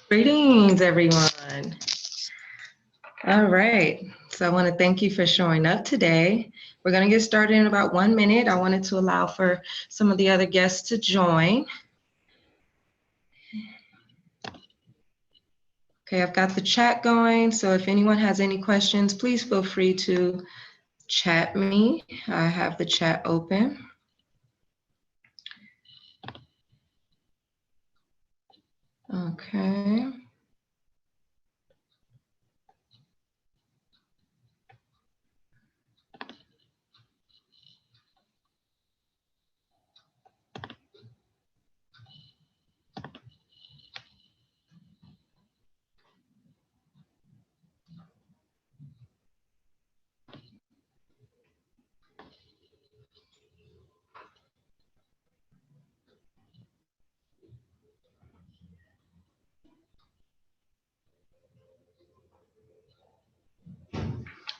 Greetings, everyone. All right, so I want to thank you for showing up today. We're going to get started in about 1 minute. I wanted to allow for some of the other guests to join. Okay, I've got the chat going, so if anyone has any questions, please feel free to chat me. I have the chat open. Okay.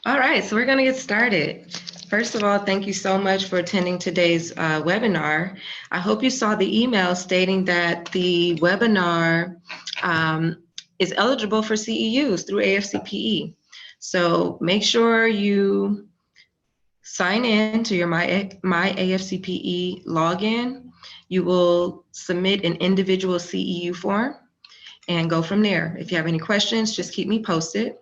All right, so we're going to get started. First of all, thank you so much for attending today's webinar. I hope you saw the email stating that the webinar is eligible for CEUs through AFCPE. So make sure you sign in to your My AFCPE login. You will submit an individual CEU form and go from there. If you have any questions, just keep me posted.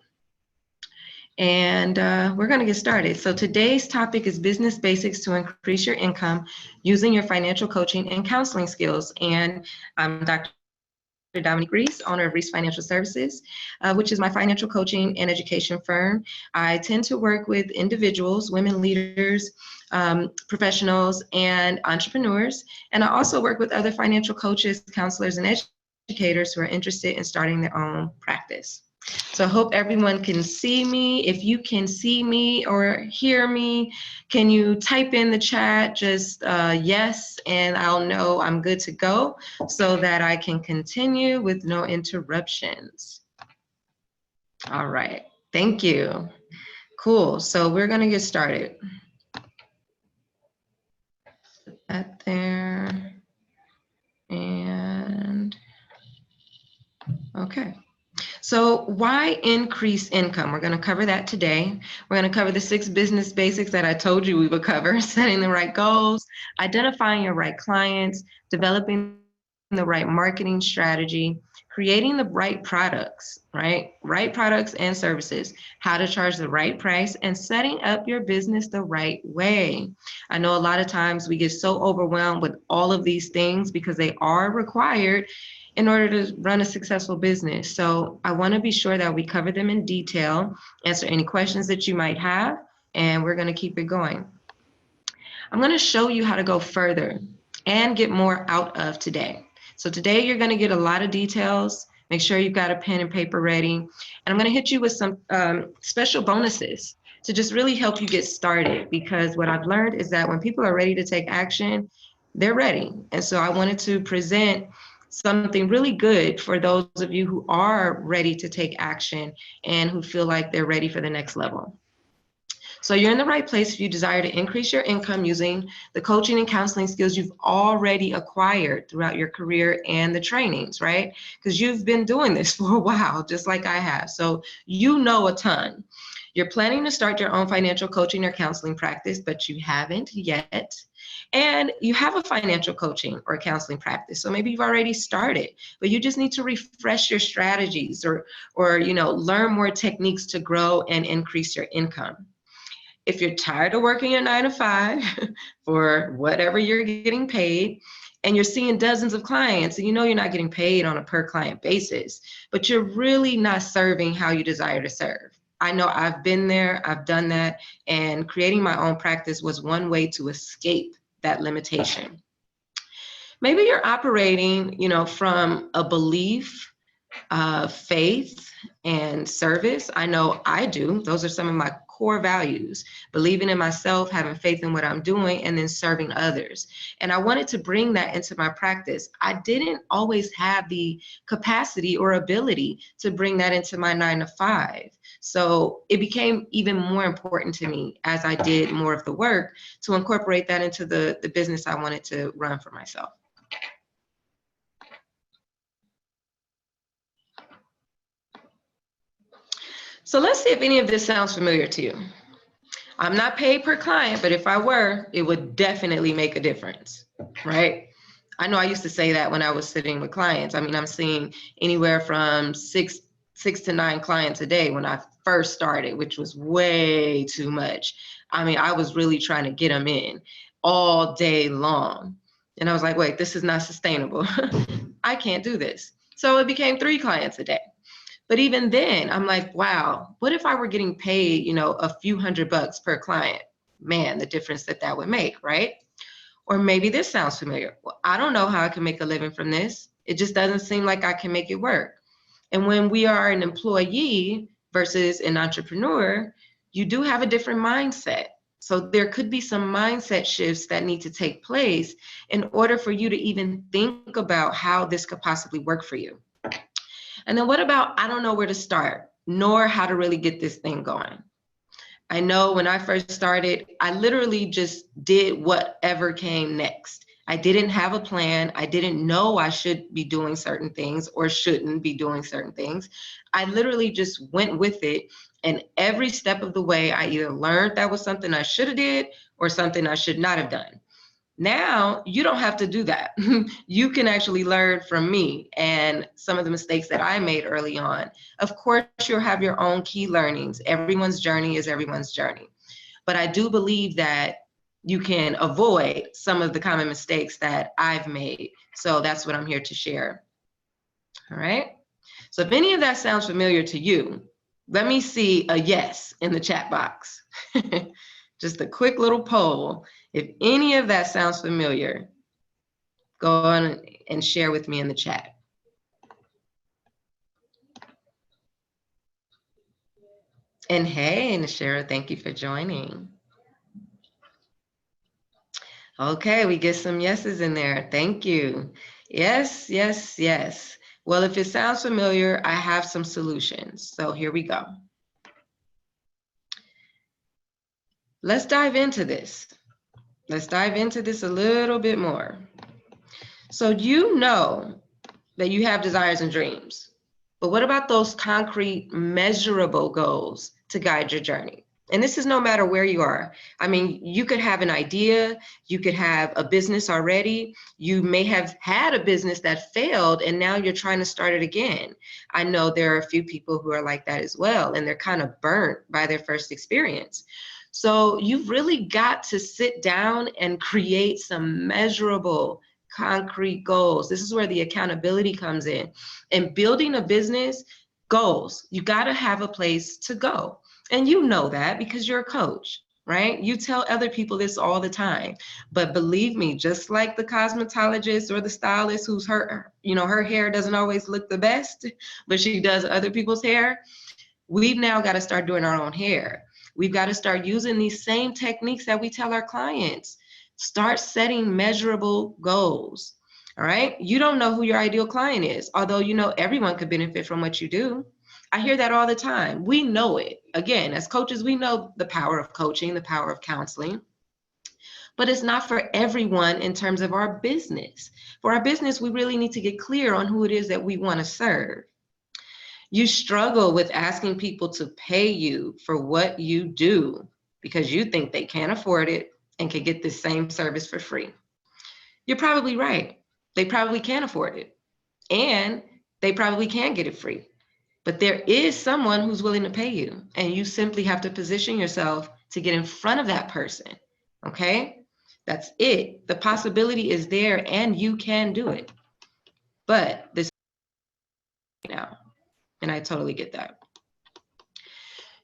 And we're going to get started. So today's topic is business basics to increase your income using your financial coaching and counseling skills. And I'm Dr. Dominique Reese, owner of Reese Financial Services, which is my financial coaching and education firm. I tend to work with individuals, women leaders, professionals, and entrepreneurs. And I also work with other financial coaches, counselors, and educators who are interested in starting their own practice. So I hope everyone can see me. If you can see me or hear me, can you type in the chat just yes, and I'll know I'm good to go so that I can continue with no interruptions. All right, thank you. Cool, so we're gonna get started. Put that there, and okay. So why increase income? We're going to cover that today. We're going to cover the 6 business basics that I told you we would cover: setting the right goals, identifying your right clients, developing the right marketing strategy, creating the right products, right? Right products and services, how to charge the right price, and setting up your business the right way. I know a lot of times we get so overwhelmed with all of these things because they are required in order to run a successful business. So I want to be sure that we cover them in detail, answer any questions that you might have, and we're going to keep it going. I'm going to show you how to go further and get more out of today. So today you're going to get a lot of details. Make sure you've got a pen and paper ready. And I'm going to hit you with some special bonuses to just really help you get started, because what I've learned is that when people are ready to take action, they're ready. And so I wanted to present something really good for those of you who are ready to take action and who feel like they're ready for the next level. So you're in the right place if you desire to increase your income using the coaching and counseling skills you've already acquired throughout your career and the trainings, right? Because you've been doing this for a while, just like I have. So you know a ton. You're planning to start your own financial coaching or counseling practice, but you haven't yet. And you have a financial coaching or counseling practice. So maybe you've already started, but you just need to refresh your strategies or learn more techniques to grow and increase your income. If you're tired of working your 9 to 5 for whatever you're getting paid, and you're seeing dozens of clients, and you know you're not getting paid on a per client basis, but you're really not serving how you desire to serve. I know I've been there, I've done that, and creating my own practice was one way to escape that limitation. Maybe you're operating, from a belief, faith, and service. I know I do. Those are some of my core values: believing in myself, having faith in what I'm doing, and then serving others. And I wanted to bring that into my practice. I didn't always have the capacity or ability to bring that into my 9 to 5. So it became even more important to me as I did more of the work to incorporate that into the business I wanted to run for myself. So let's see if any of this sounds familiar to you. I'm not paid per client, but if I were, it would definitely make a difference, right? I know I used to say that when I was sitting with clients. I mean, I'm seeing anywhere from six to 9 clients a day when I first started, which was way too much. I mean, I was really trying to get them in all day long. And I was like, wait, this is not sustainable. I can't do this. So it became 3 clients a day. But even then, I'm like, wow, what if I were getting paid, a few $100 per client? Man, the difference that would make, right? Or maybe this sounds familiar. Well, I don't know how I can make a living from this. It just doesn't seem like I can make it work. And when we are an employee versus an entrepreneur, you do have a different mindset. So there could be some mindset shifts that need to take place in order for you to even think about how this could possibly work for you. And then what about, I don't know where to start, nor how to really get this thing going. I know when I first started, I literally just did whatever came next. I didn't have a plan. I didn't know I should be doing certain things or shouldn't be doing certain things. I literally just went with it. And every step of the way, I either learned that was something I should have did or something I should not have done. Now, you don't have to do that. You can actually learn from me and some of the mistakes that I made early on. Of course, you'll have your own key learnings. Everyone's journey is everyone's journey. But I do believe that you can avoid some of the common mistakes that I've made. So that's what I'm here to share. All right. So if any of that sounds familiar to you, let me see a yes in the chat box. Just a quick little poll. If any of that sounds familiar, go on and share with me in the chat. And hey, Nashira, thank you for joining. Okay, we get some yeses in there. Thank you. Yes, yes, yes. Well, if it sounds familiar, I have some solutions. So here we go. Let's dive into this. Let's dive into this a little bit more. So you know that you have desires and dreams, but what about those concrete, measurable goals to guide your journey? And this is no matter where you are. I mean, you could have an idea, you could have a business already, you may have had a business that failed and now you're trying to start it again. I know there are a few people who are like that as well, and they're kind of burnt by their first experience. So you've really got to sit down and create some measurable, concrete goals. This is where the accountability comes in. And building a business, goals, you got to have a place to go. And you know that because you're a coach, right? You tell other people this all the time. But believe me, just like the cosmetologist or the stylist whose her hair doesn't always look the best, but she does other people's hair, we've now got to start doing our own hair. We've got to start using these same techniques that we tell our clients. Start setting measurable goals. All right. You don't know who your ideal client is, although everyone could benefit from what you do. I hear that all the time. We know it. Again, as coaches, we know the power of coaching, the power of counseling, but it's not for everyone in terms of our business. For our business, we really need to get clear on who it is that we want to serve. You struggle with asking people to pay you for what you do because you think they can't afford it and can get this same service for free. You're probably right. They probably can't afford it, and they probably can get it free. But there is someone who's willing to pay you, and you simply have to position yourself to get in front of that person, okay? That's it. The possibility is there and you can do it. But this now, and I totally get that.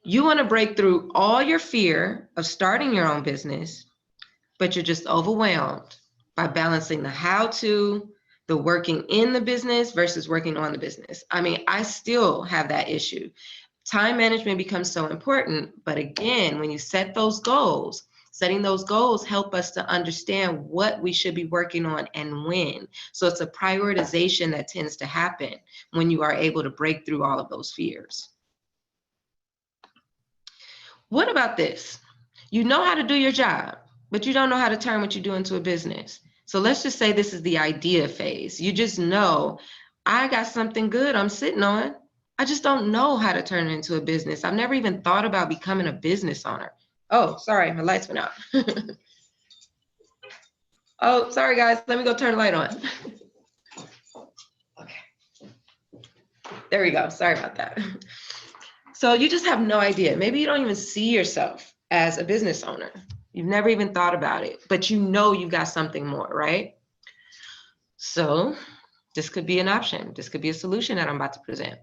You want to break through all your fear of starting your own business, but you're just overwhelmed by balancing the how to, the working in the business versus working on the business. I mean, I still have that issue. Time management becomes so important, but again, when you set those goals, setting those goals help us to understand what we should be working on and when. So it's a prioritization that tends to happen when you are able to break through all of those fears. What about this? You know how to do your job, but you don't know how to turn what you do into a business. So let's just say this is the idea phase. You just know, I got something good I'm sitting on. I just don't know how to turn it into a business. I've never even thought about becoming a business owner. Oh, sorry, my lights went out. Oh, sorry guys, let me go turn the light on. Okay, there we go, sorry about that. So you just have no idea. Maybe you don't even see yourself as a business owner. You've never even thought about it, but you know you've got something more, right? So this could be an option. This could be a solution that I'm about to present.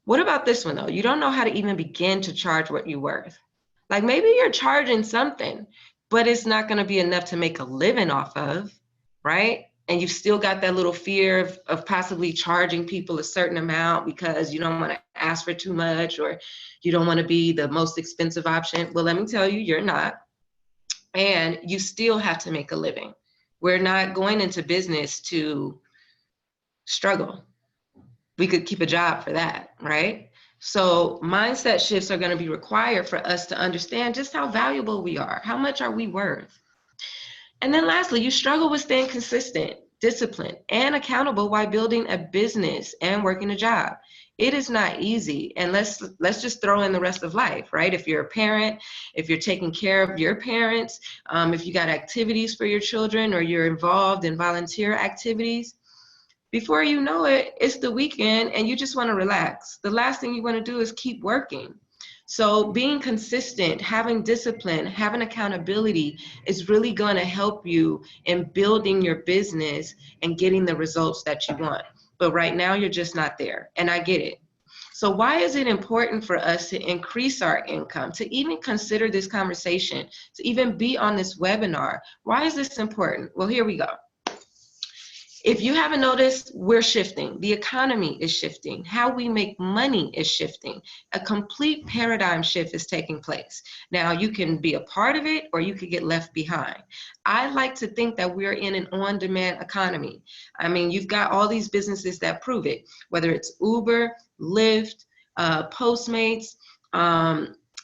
What about this one though? You don't know how to even begin to charge what you're worth. Like maybe you're charging something, but it's not going to be enough to make a living off of, right? And you've still got that little fear of possibly charging people a certain amount because you don't want to ask for too much or you don't want to be the most expensive option. Well, let me tell you, you're not. And you still have to make a living. We're not going into business to struggle. We could keep a job for that, right? So mindset shifts are going to be required for us to understand just how valuable we are. How much are we worth? And then lastly, you struggle with staying consistent, disciplined, and accountable while building a business and working a job. It is not easy. And let's just throw in the rest of life, right? If you're a parent, if you're taking care of your parents, if you got activities for your children or you're involved in volunteer activities, before you know it, it's the weekend and you just want to relax. The last thing you want to do is keep working. So being consistent, having discipline, having accountability is really going to help you in building your business and getting the results that you want. But right now you're just not there, and I get it. So why is it important for us to increase our income, to even consider this conversation, to even be on this webinar? Why is this important? Well, here we go. If you haven't noticed, we're shifting. The economy is shifting. How we make money is shifting. A complete paradigm shift is taking place. Now, you can be a part of it or you could get left behind. I like to think that we're in an on-demand economy. I mean, you've got all these businesses that prove it, whether it's Uber, Lyft, Postmates,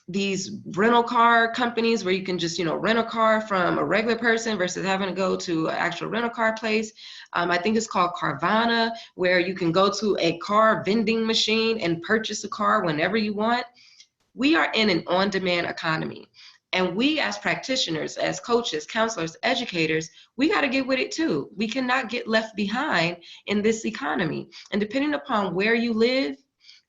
these rental car companies where you can just, rent a car from a regular person versus having to go to an actual rental car place. I think it's called Carvana, where you can go to a car vending machine and purchase a car whenever you want. We are in an on-demand economy. And we as practitioners, as coaches, counselors, educators, we got to get with it too. We cannot get left behind in this economy. And depending upon where you live,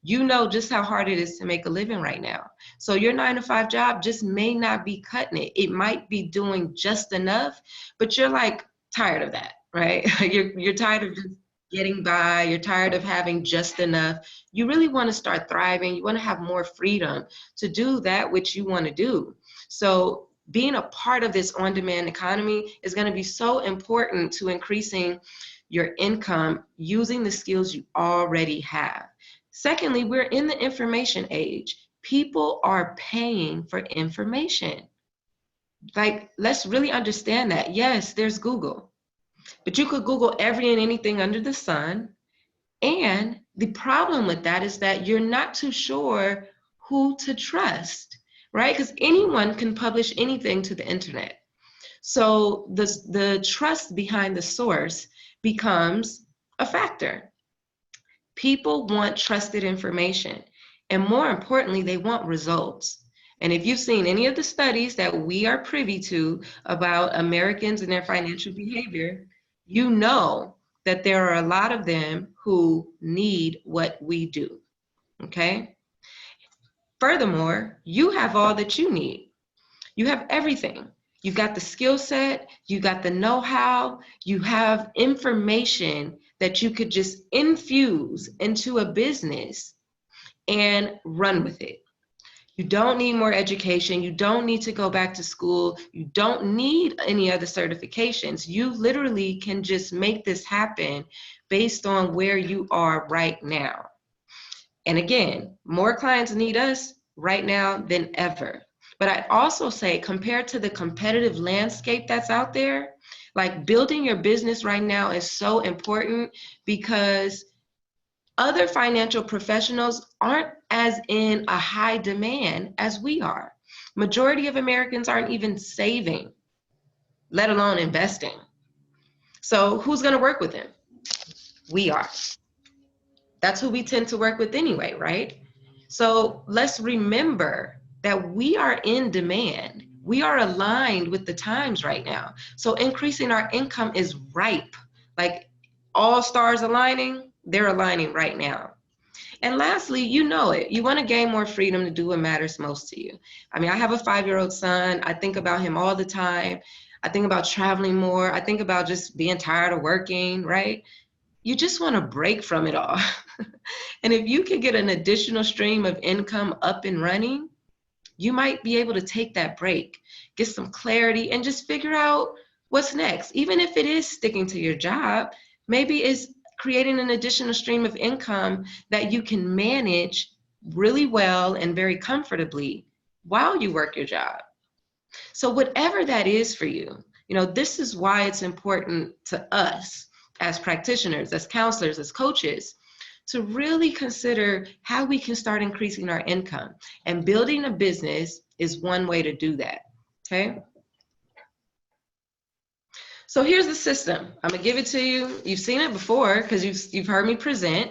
you know just how hard it is to make a living right now. So your 9-to-5 job just may not be cutting it. It might be doing just enough, but you're like tired of that, right? You're tired of just getting by. You're tired of having just enough. You really want to start thriving. You want to have more freedom to do that which you want to do. So being a part of this on-demand economy is going to be so important to increasing your income using the skills you already have. Secondly, we're in the information age. People are paying for information. Like, let's really understand that. Yes, there's Google, but you could Google every and anything under the sun. And the problem with that is that you're not too sure who to trust, right? Because anyone can publish anything to the internet. So the trust behind the source becomes a factor. People want trusted information, and more importantly, they want results. And if you've seen any of the studies that we are privy to about Americans and their financial behavior, you know that there are a lot of them who need what we do, okay? Furthermore, you have all that you need. You have everything. You've got the skill set, you got the know-how, you have information that you could just infuse into a business and run with it. You don't need more education. You don't need to go back to school. You don't need any other certifications. You literally can just make this happen based on where you are right now. And again, more clients need us right now than ever. But I'd also say, compared to the competitive landscape that's out there, like building your business right now is so important because other financial professionals aren't as in a high demand as we are. Majority of Americans aren't even saving, let alone investing. So who's going to work with them? We are. That's who we tend to work with anyway, right? So let's remember that we are in demand. We are aligned with the times right now. So increasing our income is ripe. Like all stars aligning, they're aligning right now. And lastly, you know it. You want to gain more freedom to do what matters most to you. I mean, I have a 5-year-old son. I think about him all the time. I think about traveling more. I think about just being tired of working, right? You just want to break from it all. And if you can get an additional stream of income up and running, you might be able to take that break, get some clarity, and just figure out what's next. Even if it is sticking to your job, maybe it's creating an additional stream of income that you can manage really well and very comfortably while you work your job. So whatever that is for you, this is why it's important to us as practitioners, as counselors, as coaches, to really consider how we can start increasing our income. And building a business is one way to do that, okay? So here's the system. I'm gonna give it to you. You've seen it before because you've heard me present,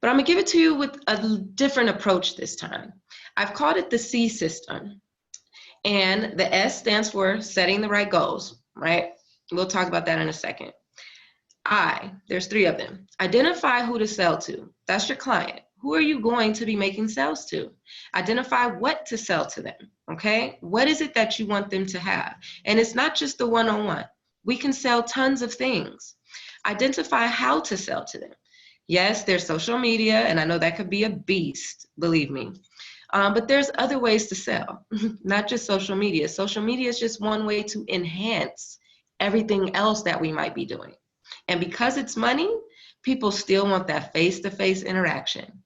but I'm gonna give it to you with a different approach this time. I've called it the C system. And the S stands for setting the right goals, right? We'll talk about that in a second. I, there's 3 of them. Identify who to sell to. That's your client. Who are you going to be making sales to? Identify what to sell to them, okay? What is it that you want them to have? And it's not just the one-on-one. We can sell tons of things. Identify how to sell to them. Yes, there's social media, and I know that could be a beast, believe me. But there's other ways to sell, not just social media. Social media is just one way to enhance everything else that we might be doing. And because it's money, people still want that face-to-face interaction.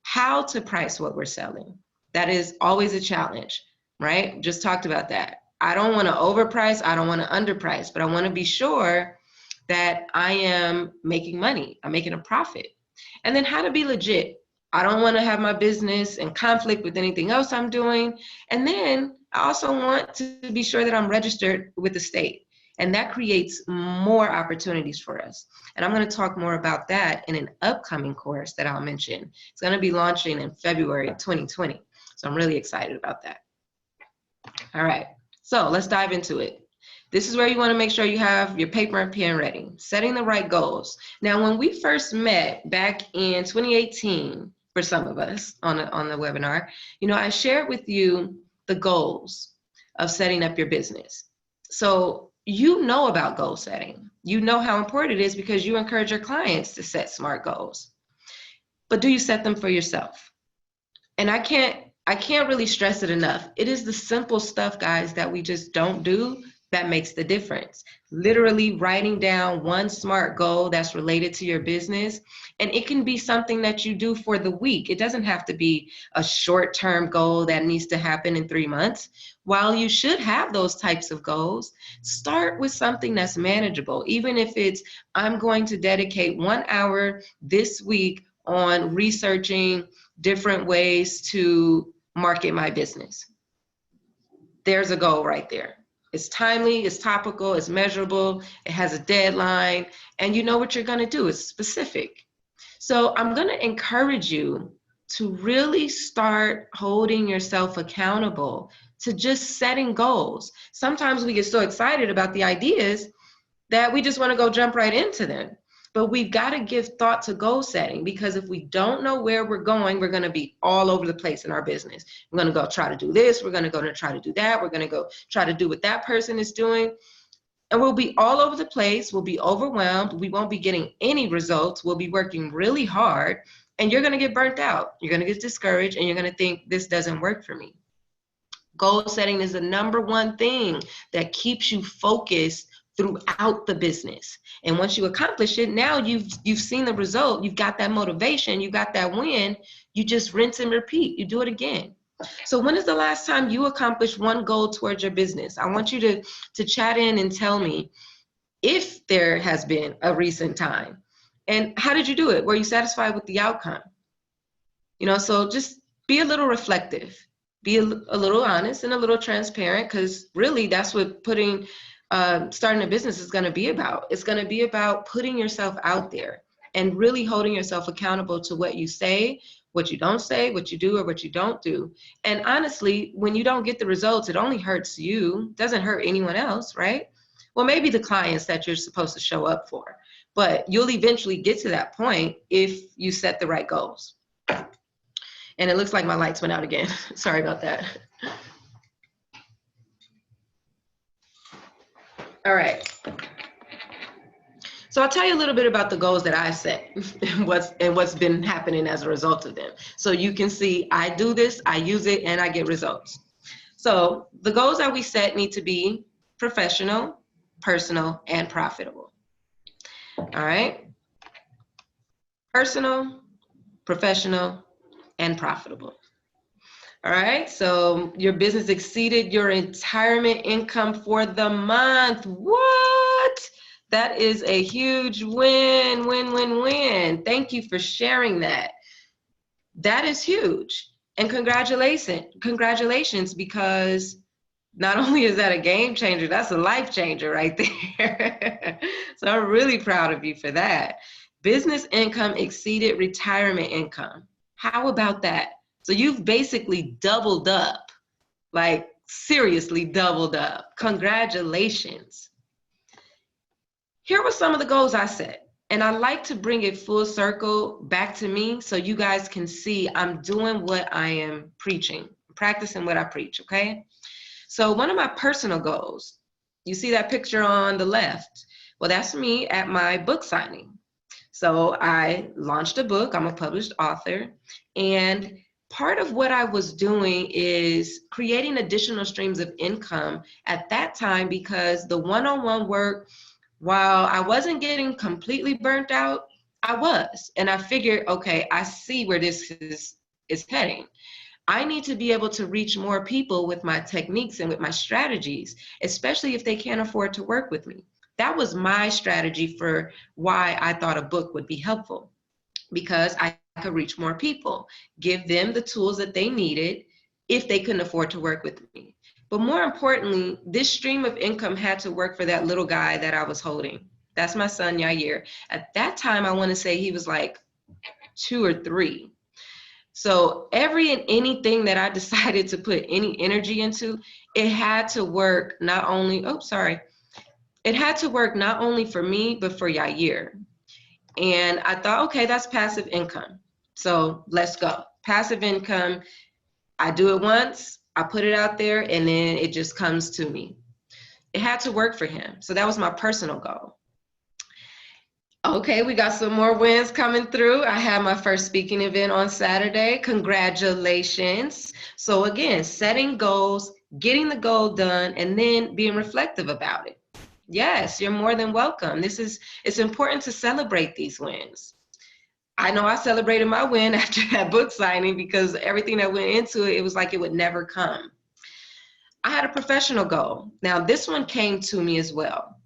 How to price what we're selling. That is always a challenge, right? Just talked about that. I don't want to overprice. I don't want to underprice, but I want to be sure that I am making money. I'm making a profit. And then how to be legit. I don't want to have my business in conflict with anything else I'm doing. And then I also want to be sure that I'm registered with the state. And that creates more opportunities for us. And I'm going to talk more about that in an upcoming course that I'll mention. It's going to be launching in February 2020. So I'm really excited about that. All right, so let's dive into it. This is where you want to make sure you have your paper and pen ready, setting the right goals. Now, when we first met back in 2018, for some of us on the webinar, I shared with you the goals of setting up your business. So you know about goal setting. You know how important it is because you encourage your clients to set SMART goals. But do you set them for yourself? And I can't really stress it enough. It is the simple stuff, guys, that we just don't do that makes the difference. Literally writing down one SMART goal that's related to your business. And it can be something that you do for the week. It doesn't have to be a short-term goal that needs to happen in 3 months. While you should have those types of goals, start with something that's manageable. Even if it's, I'm going to dedicate 1 hour this week on researching different ways to market my business. There's a goal right there. It's timely, it's topical, it's measurable, it has a deadline, and you know what you're going to do. It's specific. So I'm going to encourage you to really start holding yourself accountable to just setting goals. Sometimes we get so excited about the ideas that we just want to go jump right into them. But we've got to give thought to goal setting, because if we don't know where we're going, we're going to be all over the place in our business. We're going to go try to do this. We're going to go to try to do that. We're going to go try to do what that person is doing. And we'll be all over the place. We'll be overwhelmed. We won't be getting any results. We'll be working really hard, and you're going to get burnt out. You're going to get discouraged, and you're going to think, this doesn't work for me. Goal setting is the number one thing that keeps you focused throughout the business. And once you accomplish it, now you've seen the result. You've got that motivation. You got that win. You just rinse and repeat. You do it again. So when is the last time you accomplished one goal towards your business? I want you to chat in and tell me if there has been a recent time. And how did you do it? Were you satisfied with the outcome? So just be a little reflective. Be a little honest and a little transparent, because really that's what starting a business is going to be about. It's going to be about putting yourself out there and really holding yourself accountable to what you say, what you don't say, what you do or what you don't do. And honestly, when you don't get the results, it only hurts you. It doesn't hurt anyone else, right? Well, maybe the clients that you're supposed to show up for, but you'll eventually get to that point if you set the right goals. And it looks like my lights went out again. Sorry about that. All right. So I'll tell you a little bit about the goals that I set and what's been happening as a result of them. So you can see I do this, I use it, and I get results. So the goals that we set need to be professional, personal, and profitable. All right. Personal, professional, and profitable. All right, so your business exceeded your retirement income for the month. What? That is a huge win, win, win, win. Thank you for sharing that. That is huge. And congratulations, because not only is that a game changer, that's a life changer right there. So I'm really proud of you for that. Business income exceeded retirement income. How about that? So you've basically doubled up, like seriously doubled up. Congratulations. Here were some of the goals I set. And I like to bring it full circle back to me so you guys can see I'm doing what I am preaching, practicing what I preach, okay? So one of my personal goals, you see that picture on the left? Well, that's me at my book signing. So I launched a book. I'm a published author. And part of what I was doing is creating additional streams of income at that time, because the one-on-one work, while I wasn't getting completely burnt out, I was. And I figured, okay, I see where this is heading. I need to be able to reach more people with my techniques and with my strategies, especially if they can't afford to work with me. That was my strategy for why I thought a book would be helpful, because I could reach more people, give them the tools that they needed if they couldn't afford to work with me. But more importantly, this stream of income had to work for that little guy that I was holding. That's my son, Yair. At that time, I want to say he was like 2 or 3. So every and anything that I decided to put any energy into, it had to work not only, it had to work not only for me, but for Yair. And I thought, okay, that's passive income. So let's go. Passive income, I do it once, I put it out there, and then it just comes to me. It had to work for him. So that was my personal goal. Okay, we got some more wins coming through. I had my first speaking event on Saturday. Congratulations. So again, setting goals, getting the goal done, and then being reflective about it. Yes, you're more than welcome. It's important to celebrate these wins. I know I celebrated my win after that book signing, because everything that went into it, it was like it would never come. I had a professional goal. Now this one came to me as well.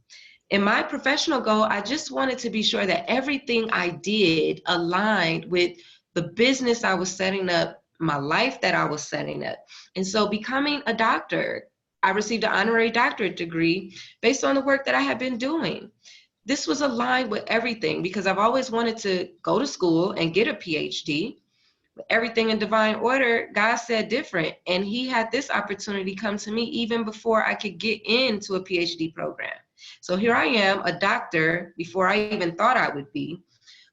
In my professional goal, I just wanted to be sure that everything I did aligned with the business I was setting up, my life that I was setting up. And so becoming a doctor, I received an honorary doctorate degree based on the work that I had been doing. This was aligned with everything, because I've always wanted to go to school and get a PhD. Everything in divine order, God said different. And he had this opportunity come to me even before I could get into a PhD program. So here I am, a doctor before I even thought I would be,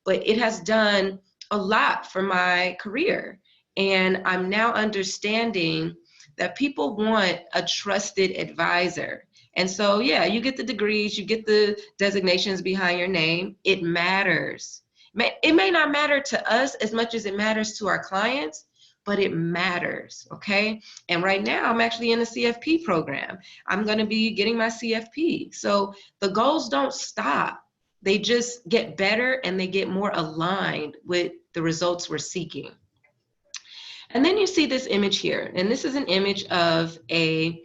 but it has done a lot for my career. And I'm now understanding that people want a trusted advisor. And so, yeah, you get the degrees, you get the designations behind your name. It matters. It may not matter to us as much as it matters to our clients, but it matters, okay? And right now, I'm actually in the CFP program. I'm going to be getting my CFP. So the goals don't stop. They just get better and they get more aligned with the results we're seeking. And then you see this image here, and this is an image of a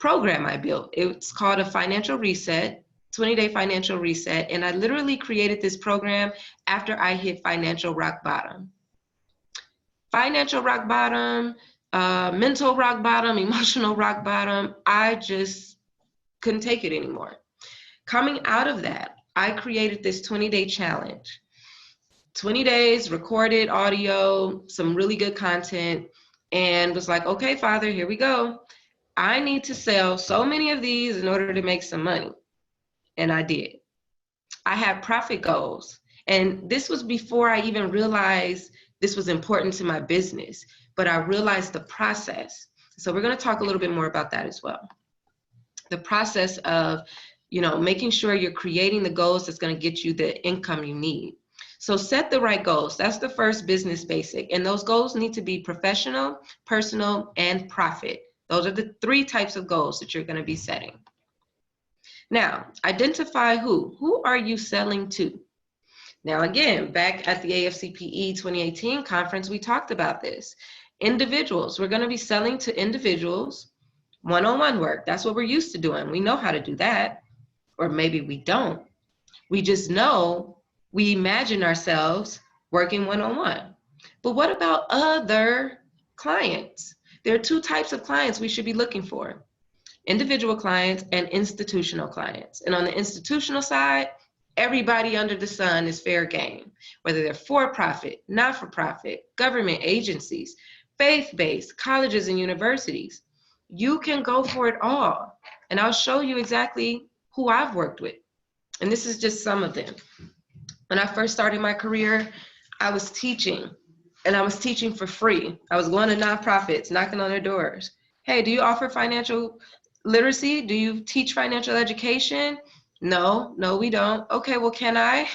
program I built. It's called a financial reset, 20-day financial reset, and I literally created this program after I hit financial rock bottom. Financial rock bottom, mental rock bottom, emotional rock bottom. I just couldn't take it anymore. Coming out of that, I created this 20-day challenge. 20 days, recorded audio, some really good content, and was like, okay, Father, here we go. I need to sell so many of these in order to make some money. And I did. I had profit goals. And this was before I even realized this was important to my business, but I realized the process. So we're going to talk a little bit more about that as well. The process of, making sure you're creating the goals that's going to get you the income you need. So set the right goals. That's the first business basic. And those goals need to be professional, personal, and profit. Those are the 3 types of goals that you're going to be setting. Now, identify who. Who are you selling to? Now, again, back at the AFCPE 2018 conference, we talked about this. Individuals. We're going to be selling to individuals, one-on-one work. That's what we're used to doing. We know how to do that. Or maybe we don't. We just know we imagine ourselves working one-on-one. But what about other clients? There are 2 types of clients we should be looking for: individual clients and institutional clients. And on the institutional side, everybody under the sun is fair game, whether they're for-profit, not-for-profit, government agencies, faith-based, colleges and universities. You can go for it all. And I'll show you exactly who I've worked with. And this is just some of them. When I first started my career, I was teaching, and I was teaching for free. I was going to nonprofits, knocking on their doors. Hey, do you offer financial literacy? Do you teach financial education? No, we don't. Okay, well, can I?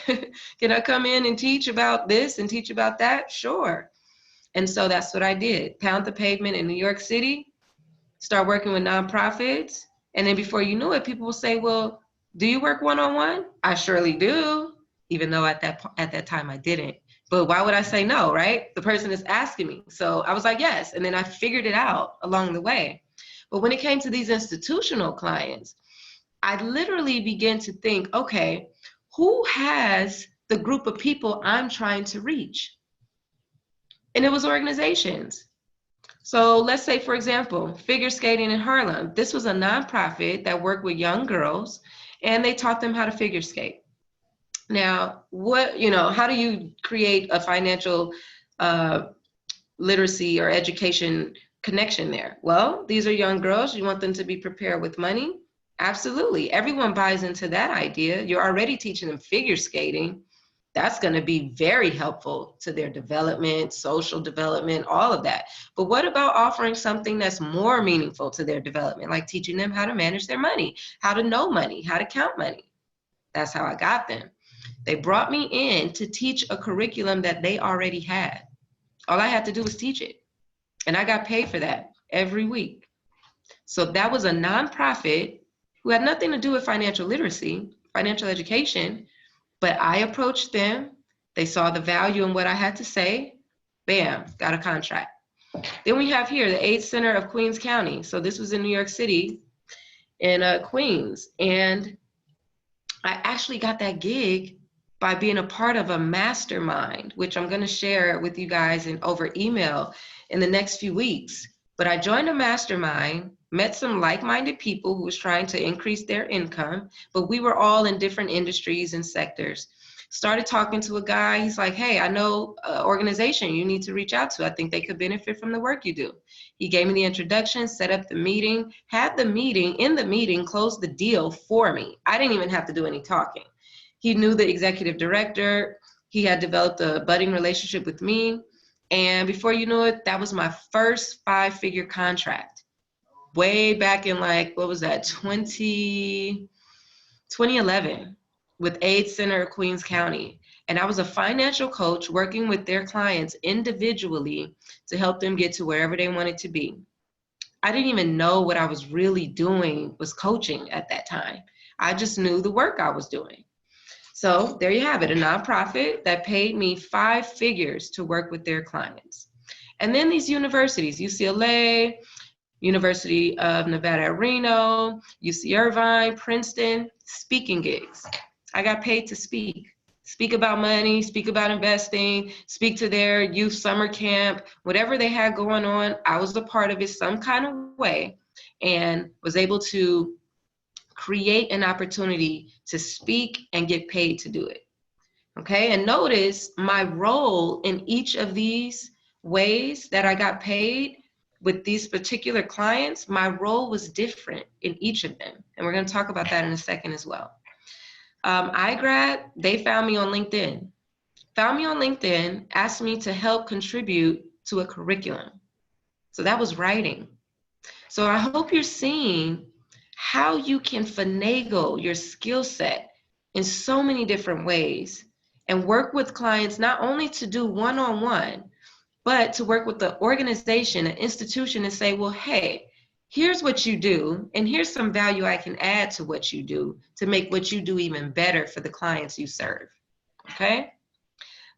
Can I come in and teach about this and teach about that? Sure. And so that's what I did. Pound the pavement in New York City, start working with nonprofits. And then before you knew it, people will say, well, do you work one-on-one? I surely do, even though at that time I didn't. But why would I say no, right? The person is asking me. So I was like, yes. And then I figured it out along the way. But when it came to these institutional clients, I literally began to think, okay, who has the group of people I'm trying to reach? And it was organizations. So let's say, for example, Figure Skating in Harlem. This was a nonprofit that worked with young girls, and they taught them how to figure skate. Now, how do you create a financial literacy or education connection there? Well, these are young girls. You want them to be prepared with money? Absolutely. Everyone buys into that idea. You're already teaching them figure skating. That's going to be very helpful to their development, social development, all of that. But what about offering something that's more meaningful to their development, like teaching them how to manage their money, how to know money, how to count money? That's how I got them. They brought me in to teach a curriculum that they already had. All I had to do was teach it. And I got paid for that every week. So that was a nonprofit who had nothing to do with financial literacy, financial education, but I approached them. They saw the value in what I had to say. Bam, got a contract. Then we have here the AIDS Center of Queens County. So this was in New York City, in Queens. And I actually got that gig by being a part of a mastermind, which I'm going to share with you guys over email in the next few weeks. But I joined a mastermind, met some like-minded people who was trying to increase their income, but we were all in different industries and sectors. Started talking to a guy. He's like, hey, I know an organization you need to reach out to. I think they could benefit from the work you do. He gave me the introduction, set up the meeting, had the meeting, in the meeting, closed the deal for me. I didn't even have to do any talking. He knew the executive director. He had developed a budding relationship with me. And before you know it, that was my first 5-figure contract. Way back in like, what was that, 2011 with AIDS Center of Queens County. And I was a financial coach working with their clients individually to help them get to wherever they wanted to be. I didn't even know what I was really doing was coaching at that time. I just knew the work I was doing. So there you have it, a nonprofit that paid me 5 figures to work with their clients. And then these universities, UCLA, University of Nevada at Reno, UC Irvine, Princeton, speaking gigs. I got paid to speak about money, speak about investing, speak to their youth summer camp, whatever they had going on. I was a part of it some kind of way and was able to create an opportunity to speak and get paid to do it. Okay, and notice my role in each of these ways that I got paid with these particular clients, my role was different in each of them. And we're going to talk about that in a second as well. iGrad, they found me on LinkedIn. Asked me to help contribute to a curriculum. So that was writing. So I hope you're seeing how you can finagle your skill set in so many different ways and work with clients not only to do one-on-one, but to work with the organization, an institution, and say, well, hey, here's what you do, and here's some value I can add to what you do to make what you do even better for the clients you serve, okay?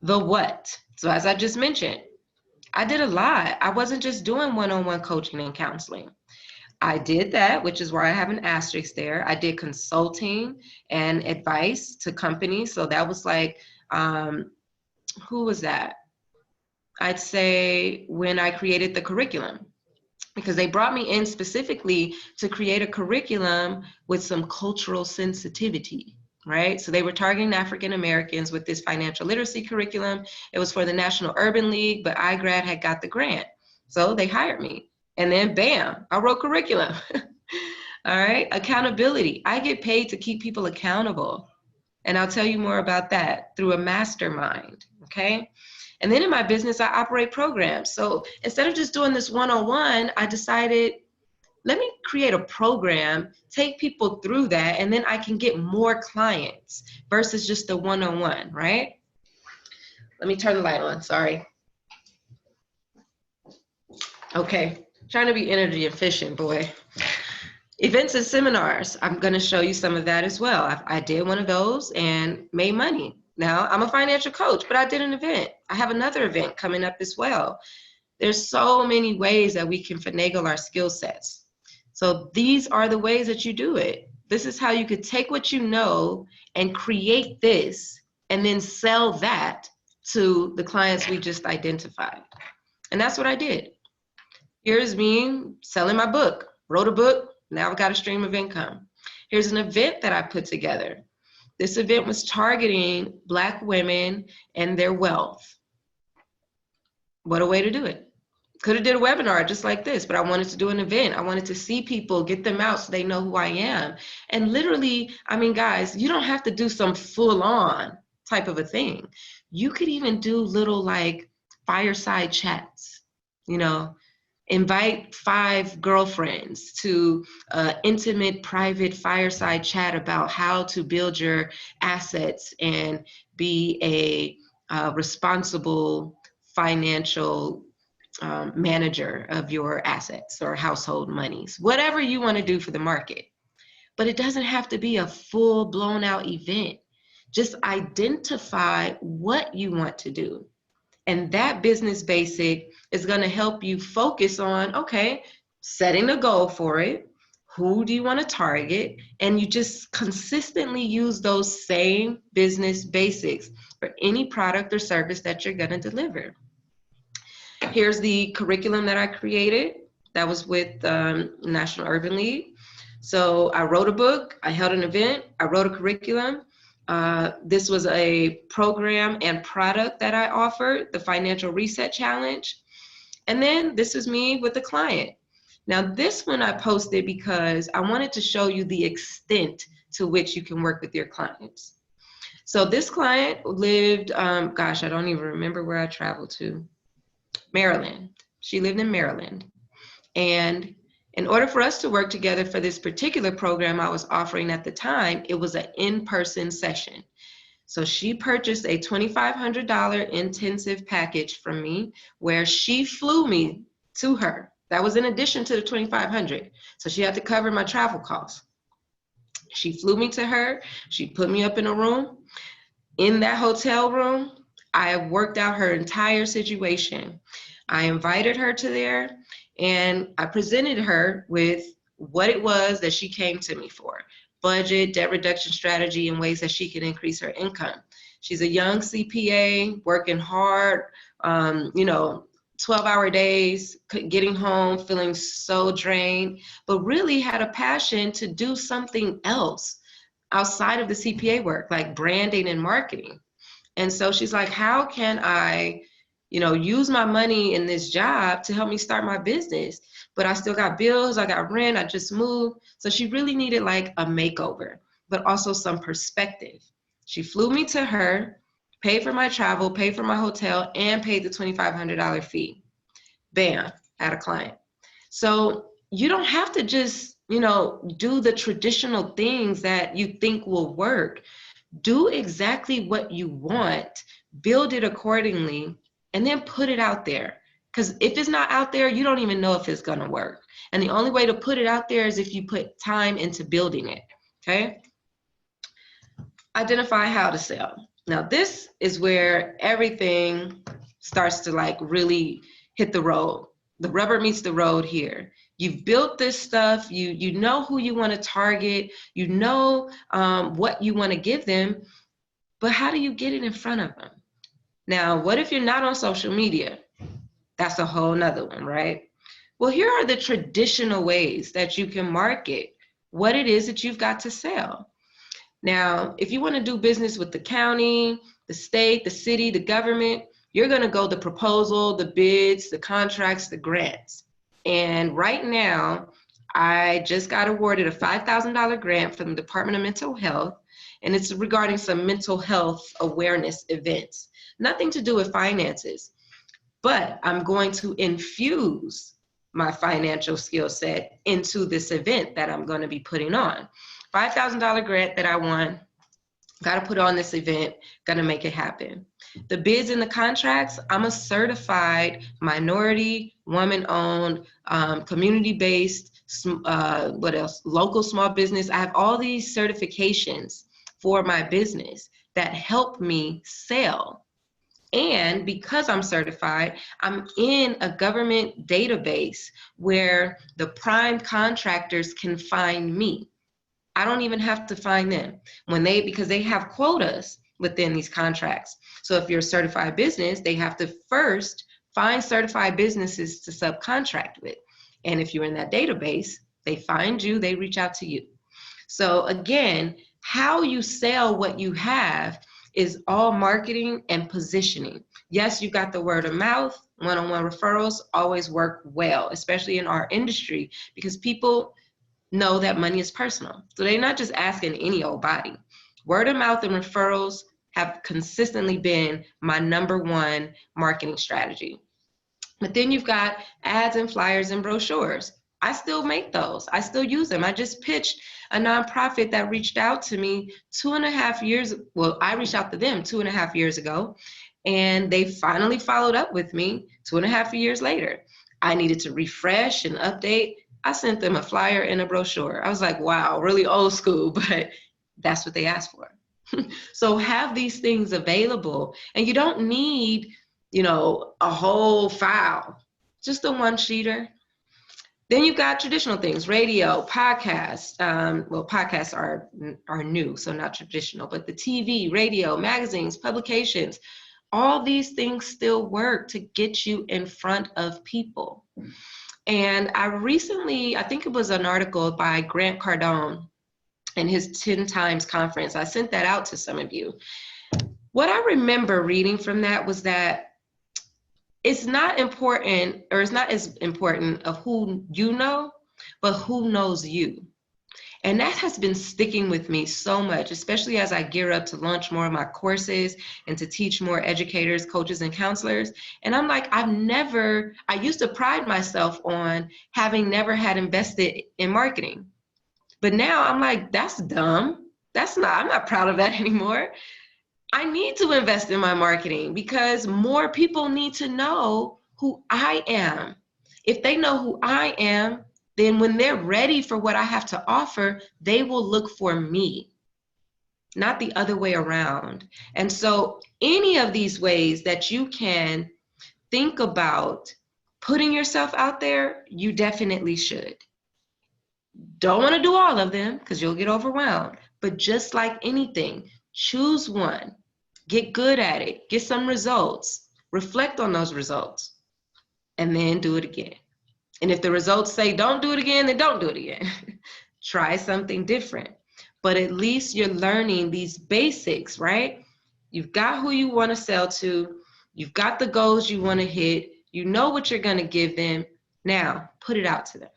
The what? So as I just mentioned, I did a lot. I wasn't just doing one-on-one coaching and counseling. I did that, which is why I have an asterisk there. I did consulting and advice to companies. So that was like, who was that? I'd say when I created the curriculum, because they brought me in specifically to create a curriculum with some cultural sensitivity, right? So they were targeting African Americans with this financial literacy curriculum. It was for the National Urban League, but iGrad had got the grant. So they hired me. And then bam, I wrote curriculum. All right, accountability. I get paid to keep people accountable. And I'll tell you more about that through a mastermind, okay? And then in my business, I operate programs. So instead of just doing this one-on-one, I decided, let me create a program, take people through that, and then I can get more clients versus just the one-on-one, right? Let me turn the light on, sorry. Okay, trying to be energy efficient, boy. Events and seminars, I'm gonna show you some of that as well. I did one of those and made money. Now, I'm a financial coach, but I did an event. I have another event coming up as well. There's so many ways that we can finagle our skill sets. So these are the ways that you do it. This is how you could take what you know and create this and then sell that to the clients we just identified. And that's what I did. Here's me selling my book, wrote a book, now I've got a stream of income. Here's an event that I put together. This event was targeting Black women and their wealth. What a way to do it. Could have did a webinar just like this, but I wanted to do an event. I wanted to see people, get them out so they know who I am. And literally, I mean, guys, you don't have to do some full-on type of a thing. You could even do little like fireside chats, you know, invite 5 girlfriends to an intimate, private fireside chat about how to build your assets and be a responsible financial manager of your assets or household monies, whatever you want to do for the market. But it doesn't have to be a full blown out event. Just identify what you want to do. And that business basic is going to help you focus on, okay, setting a goal for it. Who do you want to target? And you just consistently use those same business basics for any product or service that you're going to deliver. Here's the curriculum that I created. That was with National Urban League. So I wrote a book, I held an event, I wrote a curriculum, This was a program and product that I offered, the Financial Reset Challenge. And then this is me with the client. Now, this one I posted because I wanted to show you the extent to which you can work with your clients. So this client lived, I don't even remember where I traveled to, Maryland. She lived in Maryland. And in order for us to work together for this particular program I was offering at the time, it was an in-person session. So she purchased a $2,500 intensive package from me where she flew me to her. That was in addition to the $2,500. So she had to cover my travel costs. She flew me to her. She put me up in a room. In that hotel room, I worked out her entire situation. I invited her to there, and I presented her with what it was that she came to me for: budget, debt reduction strategy, and ways that she can increase her income. She's a young CPA, working hard, 12-hour days, getting home, feeling so drained, but really had a passion to do something else outside of the CPA work, like branding and marketing. And so she's like, how can I, use my money in this job to help me start my business? But I still got bills, I got rent, I just moved. So she really needed like a makeover, but also some perspective. She flew me to her, paid for my travel, paid for my hotel, and paid the $2,500 fee. Bam, had a client. So you don't have to just, do the traditional things that you think will work. Do exactly what you want, build it accordingly, and then put it out there. Because if it's not out there, you don't even know if it's gonna work. And the only way to put it out there is if you put time into building it, okay? Identify how to sell. Now this is where everything starts to like really hit the road. The rubber meets the road here. You've built this stuff, you know who you want to target, you know what you want to give them, but how do you get it in front of them? Now, what if you're not on social media? That's a whole nother one, right? Well, here are the traditional ways that you can market what it is that you've got to sell. Now, if you want to do business with the county, the state, the city, the government, you're going to go the proposal, the bids, the contracts, the grants. And right now, I just got awarded a $5,000 grant from the Department of Mental Health, and it's regarding some mental health awareness events. Nothing to do with finances, but I'm going to infuse my financial skill set into this event that I'm going to be putting on. $5,000 grant that I won, got to put on this event, got to make it happen. The bids and the contracts, I'm a certified minority, woman-owned, community-based, local small business. I have all these certifications for my business that help me sell. And because I'm certified, I'm in a government database where the prime contractors can find me. I don't even have to find them because they have quotas within these contracts. So if you're a certified business, they have to first find certified businesses to subcontract with. And if you're in that database, they find you, they reach out to you. So again, how you sell what you have is all marketing and positioning. Yes, you got the word of mouth, one-on-one referrals always work well, especially in our industry, because people know that money is personal. So they're not just asking any old body. Word of mouth and referrals have consistently been my #1 marketing strategy. But then you've got ads and flyers and brochures. I still make those. I still use them. I just pitched a nonprofit that reached out to me 2.5 years. Well, I reached out to them 2.5 years ago, and they finally followed up with me 2.5 years later. I needed to refresh and update. I sent them a flyer and a brochure. I was like, wow, really old school, but that's what they asked for. So have these things available, and you don't need, a whole file, just a one-sheeter. Then you've got traditional things, radio, podcasts. Podcasts are new, so not traditional, but the TV, radio, magazines, publications, all these things still work to get you in front of people. And I think it was an article by Grant Cardone, and his 10 times conference. I sent that out to some of you. What I remember reading from that was that it's not important, or it's not as important of who you know, but who knows you. And that has been sticking with me so much, especially as I gear up to launch more of my courses and to teach more educators, coaches, and counselors. And I'm like, I used to pride myself on having never had invested in marketing. But now I'm like, that's dumb. I'm not proud of that anymore. I need to invest in my marketing because more people need to know who I am. If they know who I am, then when they're ready for what I have to offer, they will look for me, not the other way around. And so any of these ways that you can think about putting yourself out there, you definitely should. Don't want to do all of them because you'll get overwhelmed, but just like anything, choose one, get good at it, get some results, reflect on those results, and then do it again. And if the results say don't do it again, then don't do it again. Try something different. But at least you're learning these basics, right? You've got who you want to sell to, you've got the goals you want to hit, you know what you're going to give them. Now, put it out to them.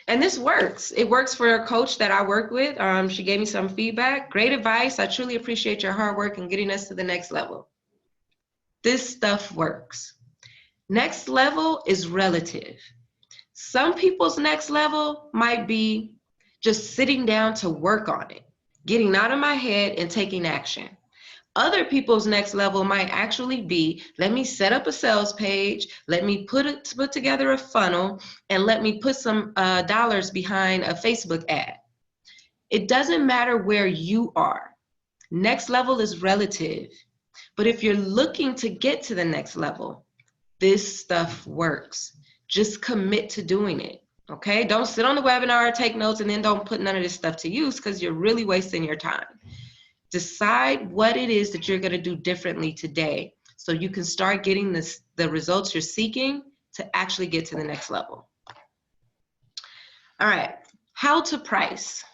And this works. It works for a coach that I work with. She gave me some feedback. Great advice. I truly appreciate your hard work in getting us to the next level. This stuff works. Next level is relative. Some people's next level might be just sitting down to work on it, getting out of my head and taking action. Other people's next level might actually be, let me set up a sales page, let me put together a funnel, and let me put some dollars behind a Facebook ad. It doesn't matter where you are. Next level is relative. But if you're looking to get to the next level, this stuff works. Just commit to doing it, okay? Don't sit on the webinar, take notes, and then don't put none of this stuff to use because you're really wasting your time. Decide what it is that you're going to do differently today so you can start getting the results you're seeking to actually get to the next level. All right, how to price.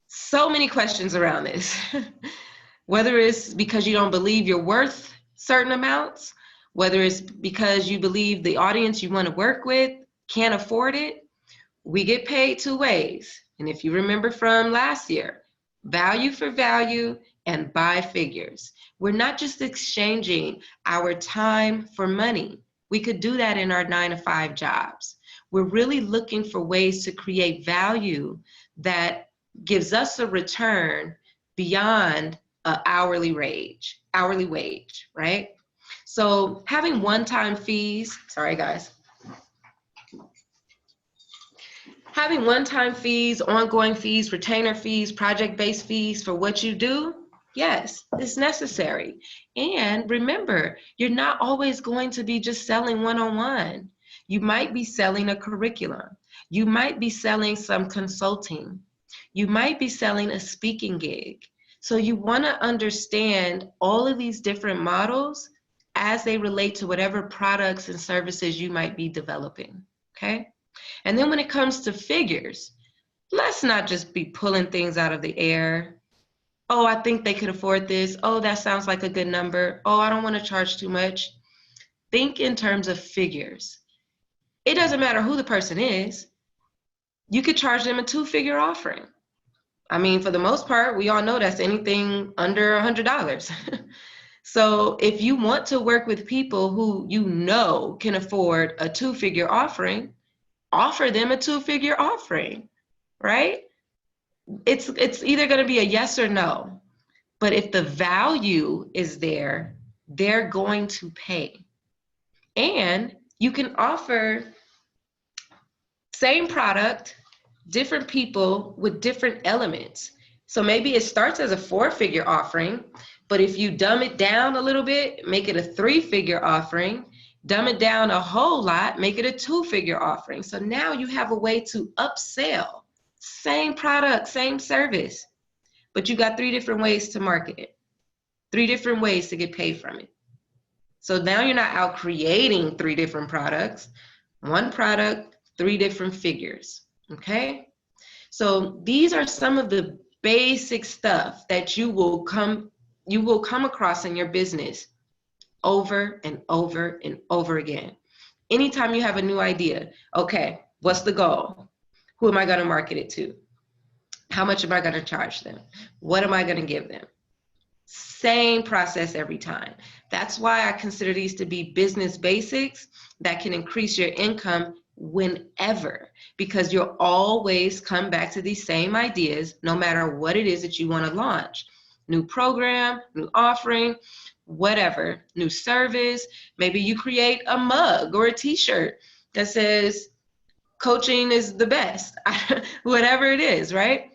So many questions around this. Whether it's because you don't believe you're worth certain amounts, whether it's because you believe the audience you want to work with can't afford it, we get paid two ways. And if you remember from last year, value for value and buy figures. We're not just exchanging our time for money. We could do that in our 9-to-5 jobs. We're really looking for ways to create value that gives us a return beyond an hourly wage, right? So having one-time fees, sorry guys. Having one-time fees, ongoing fees, retainer fees, project-based fees for what you do, yes, it's necessary. And remember, you're not always going to be just selling one-on-one. You might be selling a curriculum. You might be selling some consulting. You might be selling a speaking gig. So you want to understand all of these different models as they relate to whatever products and services you might be developing, okay? And then when it comes to figures, let's not just be pulling things out of the air. Oh, I think they could afford this. Oh, that sounds like a good number. Oh, I don't want to charge too much. Think in terms of figures. It doesn't matter who the person is. You could charge them a 2-figure offering. I mean, for the most part, we all know that's anything under $100. So if you want to work with people who you know can afford a 2-figure offering, offer them a 2-figure offering, right? It's either going to be a yes or no. But if the value is there, they're going to pay. And you can offer same product, different people with different elements. So maybe it starts as a 4-figure offering, but if you dumb it down a little bit, make it a 3-figure offering, dumb it down a whole lot, make it a 2-figure offering. So now you have a way to upsell, same product, same service, but you got 3 different ways to market it, 3 different ways to get paid from it. So now you're not out creating 3 different products, 1 product, 3 different figures, Okay? So these are some of the basic stuff that you will come across in your business over and over and over again. Anytime you have a new idea, okay, what's the goal? Who am I going to market it to? How much am I going to charge them? What am I going to give them? Same process every time. That's why I consider these to be business basics that can increase your income whenever, because you'll always come back to these same ideas no matter what it is that you want to launch. New program, new offering, whatever, new service. Maybe you create a mug or a t-shirt that says coaching is the best, whatever it is, right?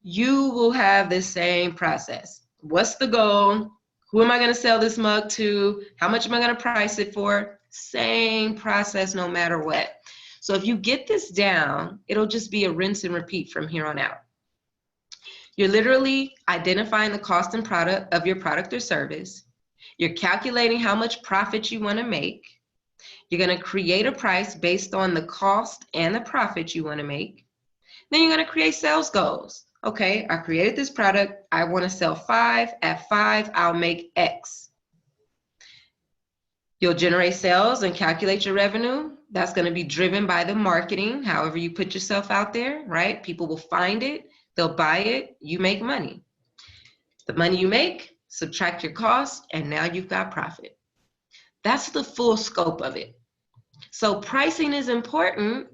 You will have the same process. What's the goal? Who am I going to sell this mug to? How much am I going to price it for? Same process no matter what. So if you get this down, it'll just be a rinse and repeat from here on out. You're literally identifying the cost and product of your product or service. You're calculating how much profit you want to make. You're going to create a price based on the cost and the profit you want to make. Then you're going to create sales goals. Okay, I created this product. I want to sell 5. At 5, I'll make X. You'll generate sales and calculate your revenue. That's going to be driven by the marketing, however you put yourself out there, right? People will find it. They'll buy it. You make money. The money you make, subtract your costs, and now you've got profit. That's the full scope of it. So pricing is important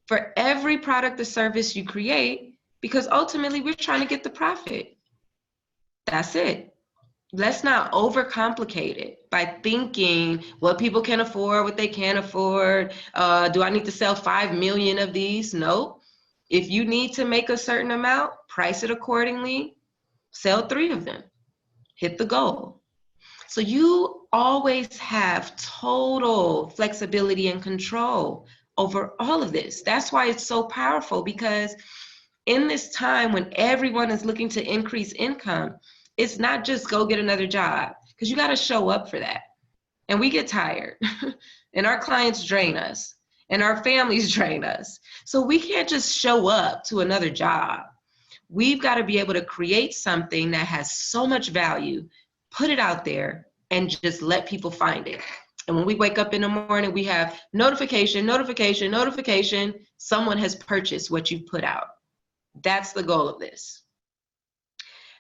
for every product or service you create, because ultimately we're trying to get the profit. That's it. Let's not overcomplicate it by thinking what people can afford, what they can't afford. Do I need to sell 5 million of these? No. If you need to make a certain amount, price it accordingly, sell 3 of them, hit the goal. So you always have total flexibility and control over all of this. That's why it's so powerful, because in this time when everyone is looking to increase income, it's not just go get another job, because you got to show up for that. And we get tired and our clients drain us and our families drain us. So we can't just show up to another job. We've got to be able to create something that has so much value, put it out there, and just let people find it. And when we wake up in the morning, we have notification, notification, notification. Someone has purchased what you put out. That's the goal of this.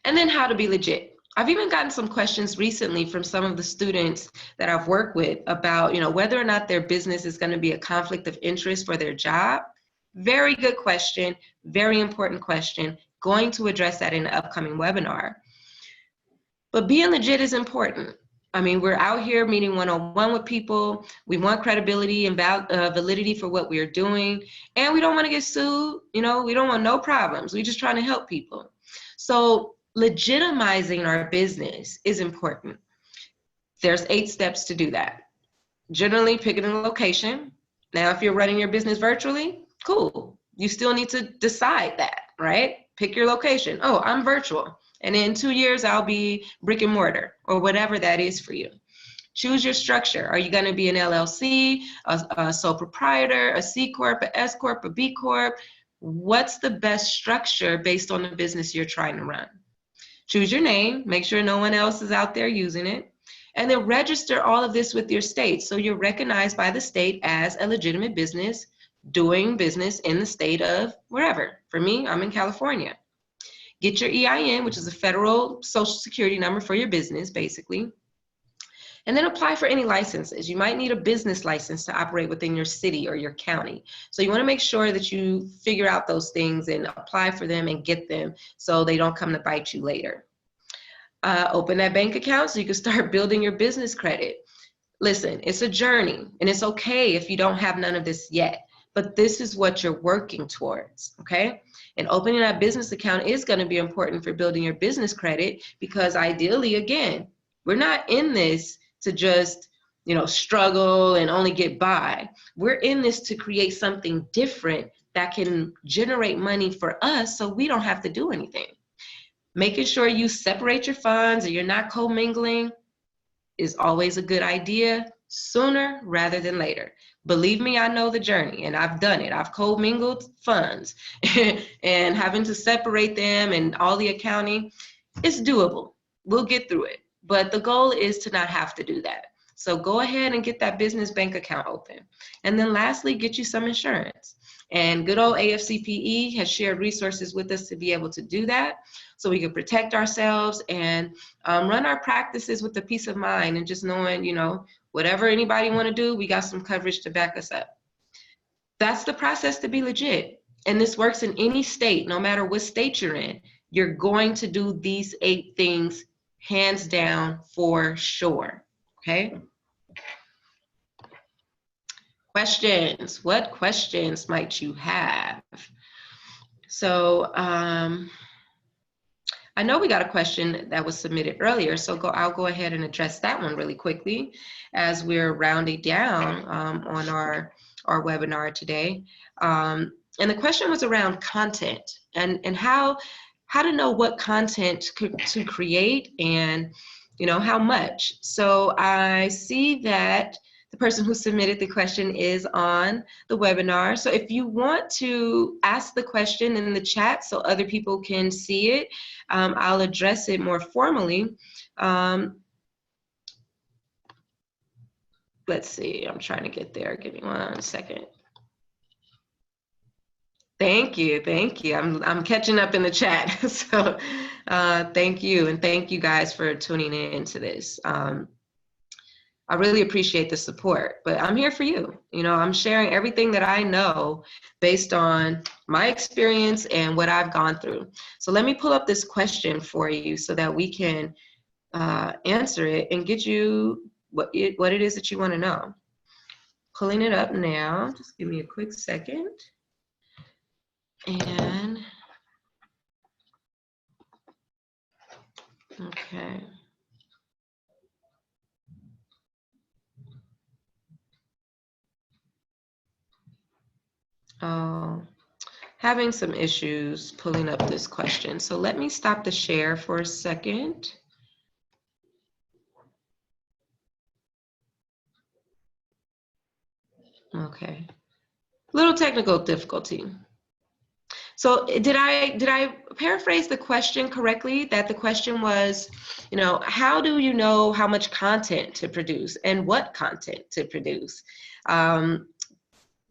And then how to be legit. I've even gotten some questions recently from some of the students that I've worked with about, whether or not their business is going to be a conflict of interest for their job. Very good question, very important question. Going to address that in the upcoming webinar. But being legit is important. I mean, we're out here meeting one-on-one with people. We want credibility and validity for what we're doing. And we don't want to get sued. We don't want no problems. We're just trying to help people. So legitimizing our business is important. There's 8 steps to do that. Generally, picking a location. Now, if you're running your business virtually, cool. You still need to decide that, right? Pick your location. Oh, I'm virtual. And in 2 years, I'll be brick and mortar, or whatever that is for you. Choose your structure. Are you going to be an LLC, a sole proprietor, a C Corp, a S Corp, a B Corp? What's the best structure based on the business you're trying to run? Choose your name. Make sure no one else is out there using it. And then register all of this with your state, so you're recognized by the state as a legitimate business doing business in the state of wherever. For me, I'm in California. Get your EIN, which is a federal social security number for your business, basically. And then apply for any licenses. You might need a business license to operate within your city or your county. So you want to make sure that you figure out those things and apply for them and get them so they don't come to bite you later. Open that bank account so you can start building your business credit. Listen, it's a journey, and it's okay if you don't have none of this yet. But this is what you're working towards, okay? And opening that business account is going to be important for building your business credit, because ideally, again, we're not in this to just, struggle and only get by. We're in this to create something different that can generate money for us so we don't have to do anything. Making sure you separate your funds or you're not commingling is always a good idea. sooner rather than later. Believe me, I know the journey and I've done it. I've co-mingled funds and having to separate them and all the accounting. It's doable. We'll get through it. But the goal is to not have to do that. So go ahead and get that business bank account open. And then lastly, get you some insurance. And good old AFCPE has shared resources with us to be able to do that, so we can protect ourselves and run our practices with the peace of mind and just knowing, you know, whatever anybody want to do, we got some coverage to back us up. That's the process to be legit. And this works in any state, no matter what state you're in. You're going to do these 8 things hands down for sure. Okay? Questions. What questions might you have? So I know we got a question that was submitted earlier, so I'll go ahead and address that one really quickly as we're rounding down on our webinar today. And the question was around content and how to know what content to create and, you know, how much. So I see that the person who submitted the question is on the webinar. So if you want to ask the question in the chat so other people can see it, I'll address it more formally. Let's see, I'm trying to get there. Give me 1 second. Thank you, thank you. I'm catching up in the chat. So thank you, and thank you guys for tuning in to this. I really appreciate the support, but I'm here for you. You know, I'm sharing everything that I know based on my experience and what I've gone through. So let me pull up this question for you so that we can answer it and get you what it is that you want to know. Pulling it up now. Just give me a quick second. And okay. Oh, having some issues pulling up this question. So let me stop the share for a second. Okay. Little technical difficulty. So did I paraphrase the question correctly? That the question was, you know, how do you know how much content to produce and what content to produce?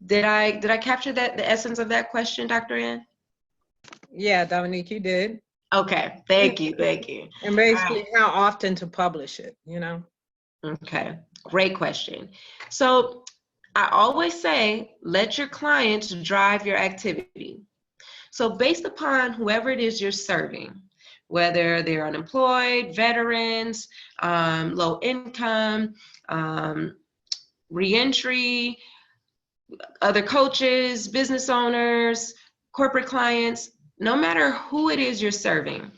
Did I capture that, the essence of that question, Dr. Ann? Yeah, Dominique, you did. Okay, thank you, thank you. And basically how often to publish it, you know? Okay, great question. So I always say, let your clients drive your activity. So based upon whoever it is you're serving, whether they're unemployed, veterans, low income, reentry, other coaches, business owners, corporate clients, no matter who it is you're serving.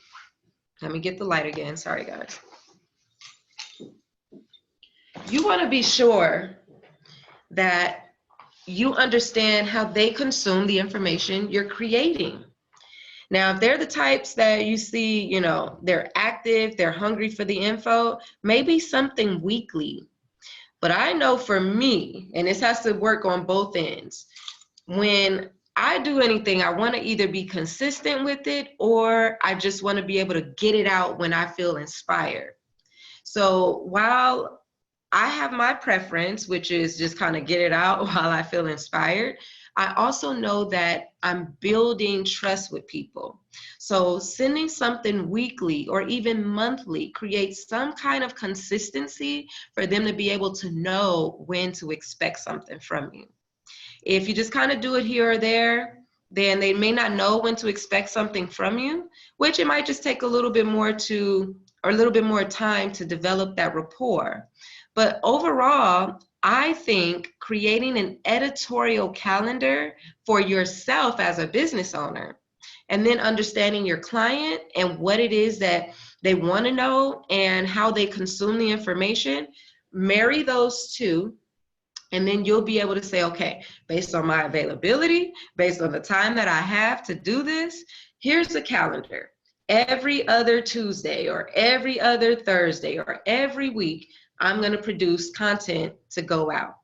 Let me get the light again, sorry guys. You want to be sure that you understand how they consume the information you're creating. Now, if they're the types that you see, you know, they're active, they're hungry for the info, maybe something weekly. But I know for me, and this has to work on both ends, when I do anything, I want to either be consistent with it or I just want to be able to get it out when I feel inspired. So while I have my preference, which is just kind of get it out while I feel inspired, I also know that I'm building trust with people. So sending something weekly or even monthly creates some kind of consistency for them to be able to know when to expect something from you. If you just kind of do it here or there, then they may not know when to expect something from you, which it might just take a little bit more time to develop that rapport. But overall, I think creating an editorial calendar for yourself as a business owner, and then understanding your client and what it is that they want to know and how they consume the information, marry those two, and then you'll be able to say, okay, based on my availability, based on the time that I have to do this, here's the calendar. Every other Tuesday or every other Thursday or every week, I'm going to produce content to go out.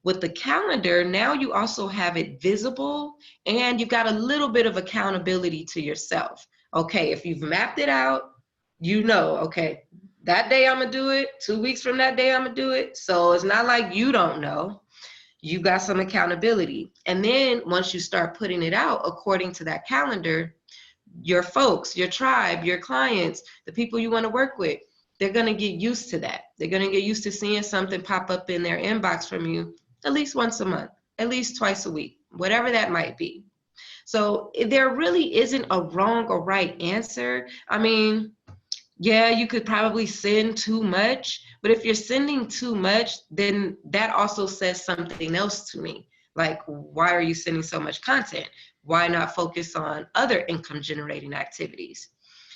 With the calendar, now you also have it visible and you've got a little bit of accountability to yourself. Okay, if you've mapped it out, you know, okay, that day I'm gonna do it, 2 weeks from that day I'm gonna do it. So it's not like you don't know. You got some accountability. And then once you start putting it out according to that calendar, your folks, your tribe, your clients, the people you want to work with, they're going to get used to that. They're going to get used to seeing something pop up in their inbox from you at least once a month, at least twice a week, whatever that might be. So there really isn't a wrong or right answer. I mean, yeah, you could probably send too much, but if you're sending too much, then that also says something else to me. Like, why are you sending so much content? Why not focus on other income generating activities?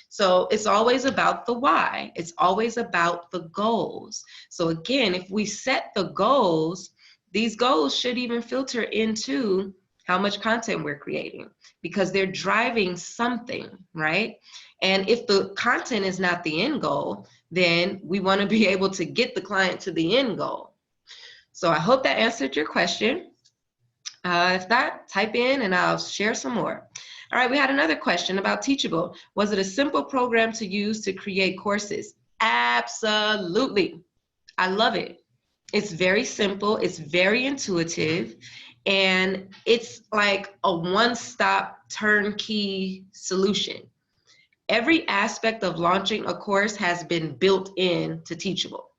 So it's always about the why. It's always about the goals. So again, if we set the goals, these goals should even filter into how much content we're creating because they're driving something, right? And if the content is not the end goal, then we want to be able to get the client to the end goal. So I hope that answered your question. If not, type in and I'll share some more. All right, we had another question about Teachable. Was it a simple program to use to create courses? Absolutely. I love it. It's very simple. It's very intuitive. And it's like a one-stop turnkey solution. Every aspect of launching a course has been built in to Teachable.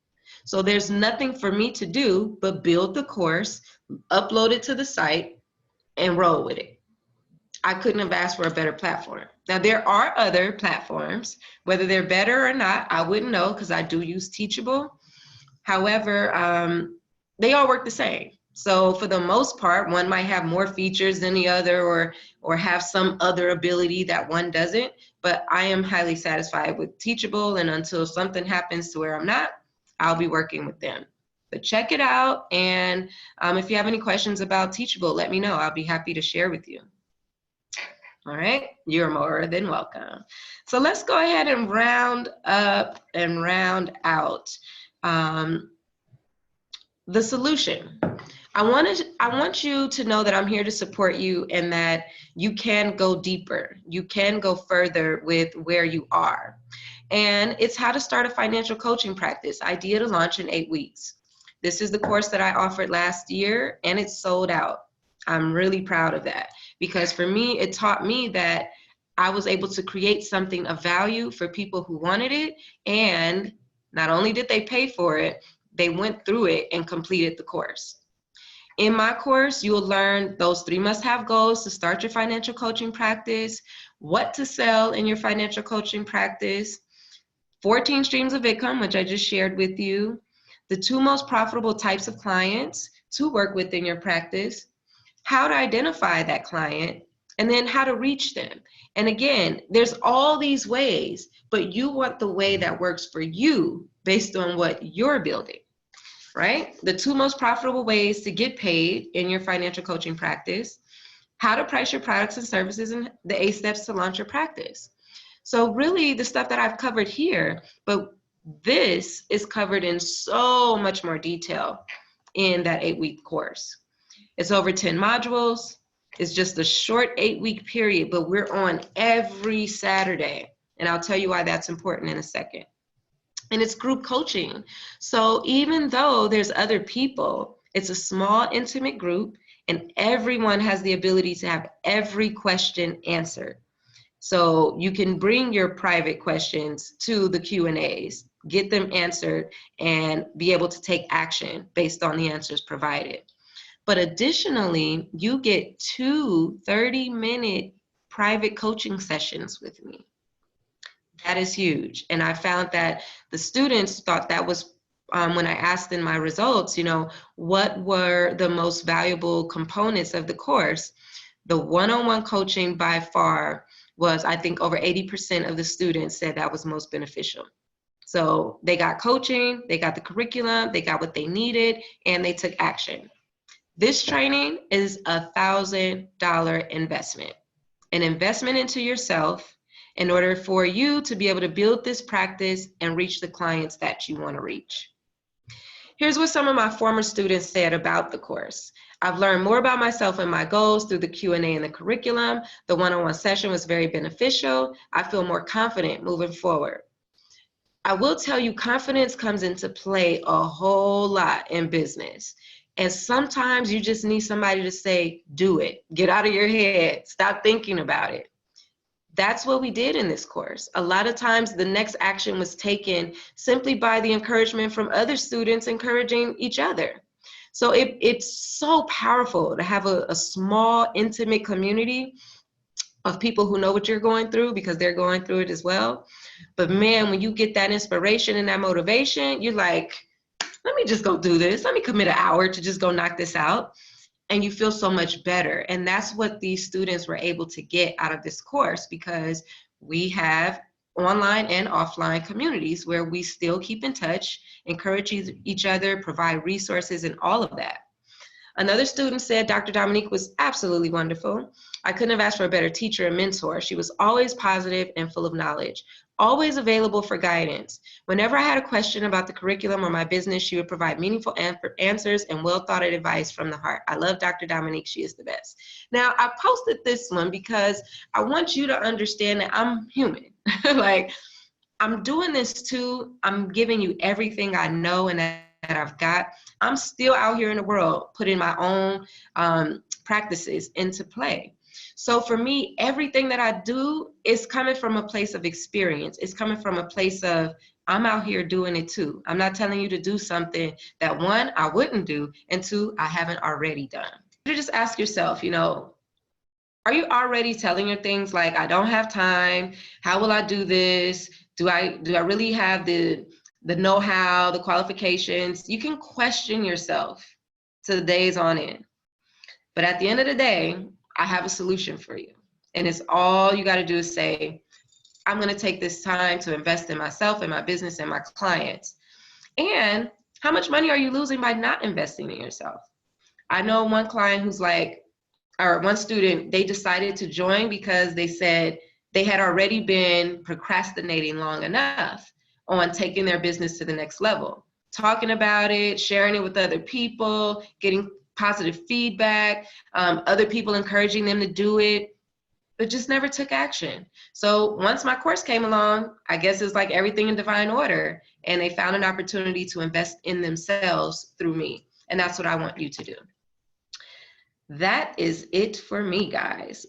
So there's nothing for me to do but build the course, upload it to the site, and roll with it. I couldn't have asked for a better platform. Now, there are other platforms. Whether they're better or not, I wouldn't know because I do use Teachable. However, they all work the same. So for the most part, one might have more features than the other or have some other ability that one doesn't. But I am highly satisfied with Teachable. And until something happens to where I'm not, I'll be working with them. But check it out. And if you have any questions about Teachable, let me know. I'll be happy to share with you. All right, you're more than welcome. So let's go ahead and round up and round out the solution. I want you to know that I'm here to support you and that you can go deeper. You can go further with where you are. And it's how to start a financial coaching practice, idea to launch in 8 weeks. This is the course that I offered last year and it's sold out. I'm really proud of that because for me, it taught me that I was able to create something of value for people who wanted it. And not only did they pay for it, they went through it and completed the course. In my course, you will learn those 3 must-have goals to start your financial coaching practice, what to sell in your financial coaching practice, 14 streams of income, which I just shared with you, the 2 most profitable types of clients to work with in your practice, how to identify that client, and then how to reach them. And again, there's all these ways, but you want the way that works for you based on what you're building, right? The 2 most profitable ways to get paid in your financial coaching practice, how to price your products and services, and the 8 steps to launch your practice. So really the stuff that I've covered here, but this is covered in so much more detail in that 8-week course. It's over 10 modules. It's just a short 8-week period, but we're on every Saturday. And I'll tell you why that's important in a second. And it's group coaching. So even though there's other people, it's a small, intimate group, and everyone has the ability to have every question answered. So you can bring your private questions to the Q&As, get them answered, and be able to take action based on the answers provided. But additionally, you get 2 30-minute private coaching sessions with me. That is huge. And I found that the students thought that was, when I asked in my results, what were the most valuable components of the course? The one-on-one coaching by far was, I think, over 80% of the students said that was most beneficial. So they got coaching, they got the curriculum, they got what they needed, and they took action. This training is $1,000 investment, an investment into yourself in order for you to be able to build this practice and reach the clients that you want to reach. Here's what some of my former students said about the course. I've learned more about myself and my goals through the Q&A and the curriculum. The one-on-one session was very beneficial. I feel more confident moving forward. I will tell you, confidence comes into play a whole lot in business. And sometimes you just need somebody to say, do it. Get out of your head. Stop thinking about it. That's what we did in this course. A lot of times the next action was taken simply by the encouragement from other students encouraging each other. So it's so powerful to have a small, intimate community of people who know what you're going through because they're going through it as well. But man, when you get that inspiration and that motivation, you're like, let me just go do this. Let me commit an hour to just go knock this out. And you feel so much better. And that's what these students were able to get out of this course, because we have online and offline communities where we still keep in touch, encourage each other, provide resources, and all of that. Another student said Dr. Dominique was absolutely wonderful. I couldn't have asked for a better teacher and mentor. She was always positive and full of knowledge, always available for guidance. Whenever I had a question about the curriculum or my business, she would provide meaningful answers and well-thought-out advice from the heart. I love Dr. Dominique. She is the best. Now, I posted this one because I want you to understand that I'm human. Like, I'm doing this too. I'm giving you everything I know and that I've got. I'm still out here in the world putting my own practices into play. So for me, everything that I do is coming from a place of experience. It's coming from a place of, I'm out here doing it too. I'm not telling you to do something that, one, I wouldn't do, and two, I haven't already done. You just ask yourself, are you already telling your things like, I don't have time, how will I do this? Do I really have the know-how, the qualifications? You can question yourself to the days on end. But at the end of the day, I have a solution for you. And it's all you got to do is say, I'm going to take this time to invest in myself and my business and my clients. And how much money are you losing by not investing in yourself? I know one client who's like, or one student, they decided to join because they said they had already been procrastinating long enough on taking their business to the next level, talking about it, sharing it with other people, getting positive feedback, other people encouraging them to do it, but just never took action. So once my course came along, I guess it's like everything in divine order, and they found an opportunity to invest in themselves through me. And that's what I want you to do. That is it for me, guys.